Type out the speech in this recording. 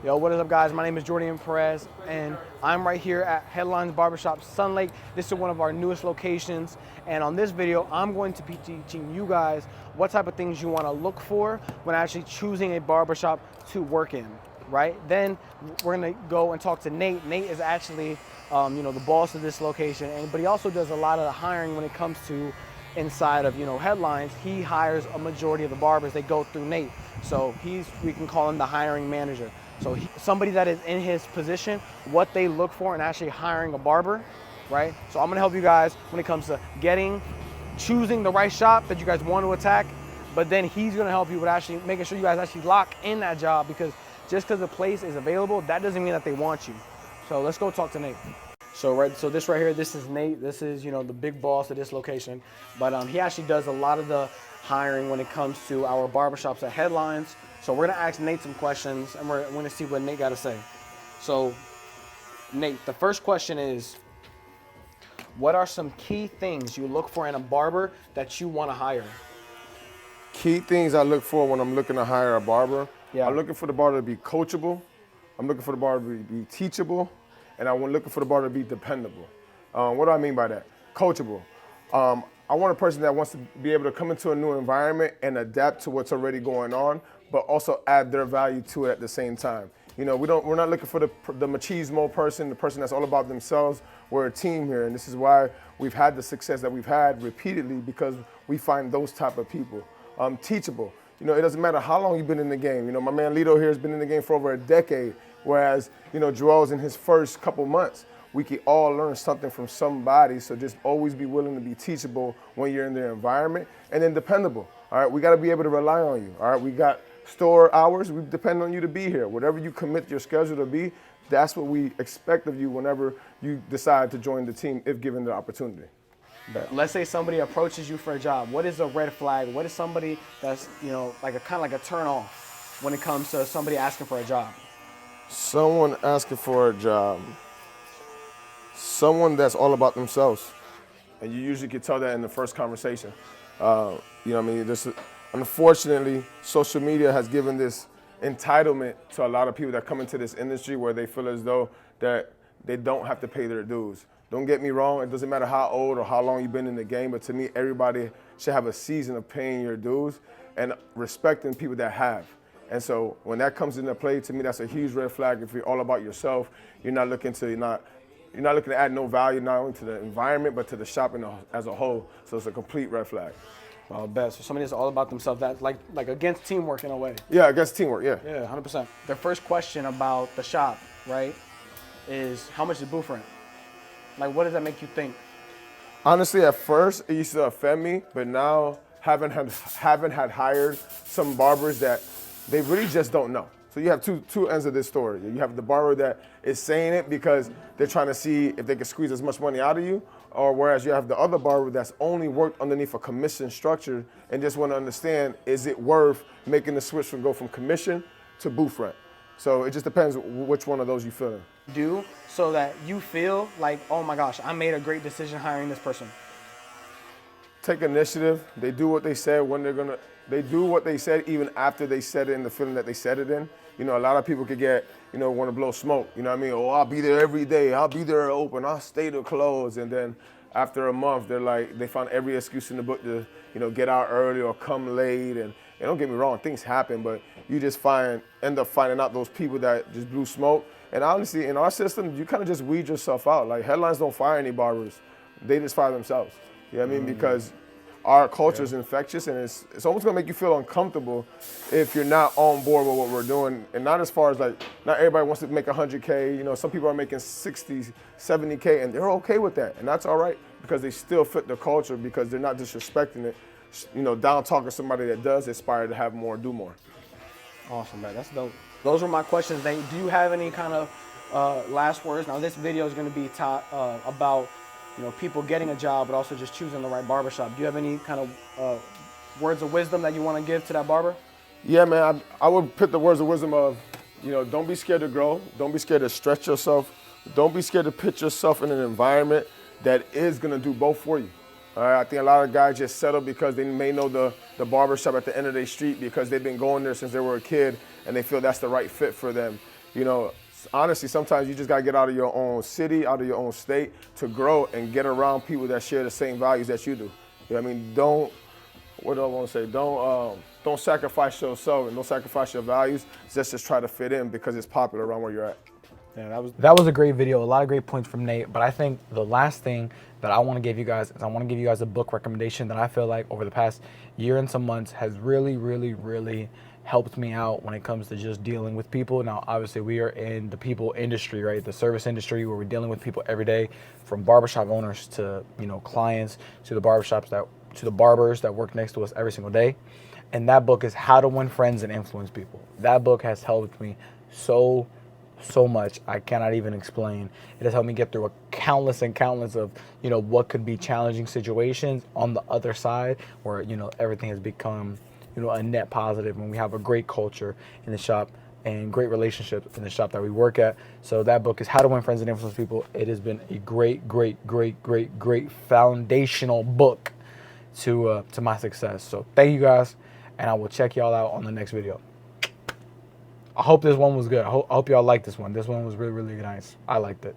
Yo, what is up, guys? My name is Jordan Perez, and I'm right here at Headlines Barbershop, Sun Lake. This is one of our newest locations, and on this video, I'm going to be teaching you guys what type of things you want to look for when actually choosing a barbershop to work in, right? Then we're gonna go and talk to Nate. Nate is actually, the boss of this location, but he also does a lot of the hiring when it comes to inside of Headlines. He hires a majority of the barbers. They go through Nate, so we can call him the hiring manager. So somebody that is in his position, what they look for in actually hiring a barber, right? So I'm gonna help you guys when it comes to choosing the right shop that you guys want to attack, but then he's gonna help you with actually making sure you guys actually lock in that job, because just because the place is available, that doesn't mean that they want you. So let's go talk to Nate. So this right here, this is Nate. This is, the big boss of this location, but he actually does a lot of the hiring when it comes to our barbershops at Headlines. So we're gonna ask Nate some questions, and we're gonna see what Nate got to say. So Nate, the first question is, what are some key things you look for in a barber that you want to hire? Key things I look for when I'm looking to hire a barber. Yeah. I'm looking for the barber to be coachable. I'm looking for the barber to be teachable, and I'm looking for the barber to be dependable. What do I mean by that? Coachable. I want a person that wants to be able to come into a new environment and adapt to what's already going on, but also add their value to it at the same time. We're not looking for the machismo person, the person that's all about themselves. We're a team here, and this is why we've had the success that we've had repeatedly, because we find those type of people. Teachable. It doesn't matter how long you've been in the game. My man Lito here has been in the game for over a decade, whereas, Joel's in his first couple months. We can all learn something from somebody, so just always be willing to be teachable when you're in their environment, and then dependable. All right, we got to be able to rely on you. All right, we got store hours. We depend on you to be here. Whatever you commit your schedule to be, that's what we expect of you whenever you decide to join the team, if given the opportunity. Let's say somebody approaches you for a job. What is a red flag? What is somebody that's kind of like a turn off when it comes to somebody asking for a job? Someone asking for a job. Someone that's all about themselves, and you usually can tell that in the first conversation. Unfortunately, social media has given this entitlement to a lot of people that come into this industry, where they feel as though that they don't have to pay their dues. Don't get me wrong, it doesn't matter how old or how long you've been in the game, but to me, everybody should have a season of paying your dues and respecting people that have. And so when that comes into play, to me, that's a huge red flag. If you're all about yourself, you're not looking to add no value, not only to the environment, but to the shop as a whole. So it's a complete red flag. So somebody that's all about themselves, that's like against teamwork in a way. Yeah, against teamwork, yeah. Yeah, 100%. The first question about the shop, right, is how much is booth rent? Like, what does that make you think? Honestly, at first, it used to offend me, but now haven't had hired some barbers that they really just don't know. So you have two ends of this story. You have the barber that is saying it because they're trying to see if they can squeeze as much money out of you, or whereas you have the other barber that's only worked underneath a commission structure and just want to understand, is it worth making the switch from commission to booth rent? So it just depends which one of those you feel in. So that you feel like, oh my gosh, I made a great decision hiring this person. Take initiative. They do what they said they do what they said even after they said it in the feeling that they said it in. A lot of people could get, want to blow smoke. You know what I mean? Oh, I'll be there every day. I'll be there open. I'll stay to close. And then after a month, they found every excuse in the book to, get out early or come late. And don't get me wrong, things happen, but you just end up finding out those people that just blew smoke. And honestly, in our system, you kind of just weed yourself out. Like, Headlines don't fire any barbers. They just fire themselves. You know what I mean? Because our culture is infectious, and it's almost gonna make you feel uncomfortable if you're not on board with what we're doing. And not as far as not everybody wants to make 100K. Some people are making 60, 70K, and they're okay with that. And that's all right, because they still fit the culture, because they're not disrespecting it, down talking somebody that does aspire to have more, do more. Awesome, man, that's dope. Those were my questions. Nate, do you have any kind of last words? Now, this video is gonna be taught about people getting a job, but also just choosing the right barbershop. Do you have any kind of words of wisdom that you want to give to that barber? Yeah, man, I would put the words of wisdom of, don't be scared to grow. Don't be scared to stretch yourself. Don't be scared to put yourself in an environment that is going to do both for you. All right, I think a lot of guys just settle because they may know the barbershop at the end of their street because they've been going there since they were a kid, and they feel that's the right fit for them. You know, honestly, sometimes you just gotta get out of your own city, out of your own state to grow and get around people that share the same values that you do. You know what I mean? What do I want to say? Don't sacrifice yourself and don't sacrifice your values. Just try to fit in because it's popular around where you're at. Yeah, that was a great video. A lot of great points from Nate. But I think the last thing that I want to give you guys is I want to give you guys a book recommendation that I feel like over the past year and some months has really, really, really helped me out when it comes to just dealing with people. Now, obviously, we are in the people industry, right? The service industry where we're dealing with people every day, from barbershop owners to, you know, clients to the barbers that work next to us every single day. And that book is How to Win Friends and Influence People. That book has helped me so much I cannot even explain. It has helped me get through a countless of, you know, what could be challenging situations on the other side where, you know, everything has become, you know, a net positive and we have a great culture in the shop and great relationships in the shop that we work at. So that book is How to Win Friends and Influence People. It has been a great foundational book to my success. So thank you guys, and I will check y'all out on the next video. I hope this one was good. I hope y'all liked this one. This one was really, really nice. I liked it.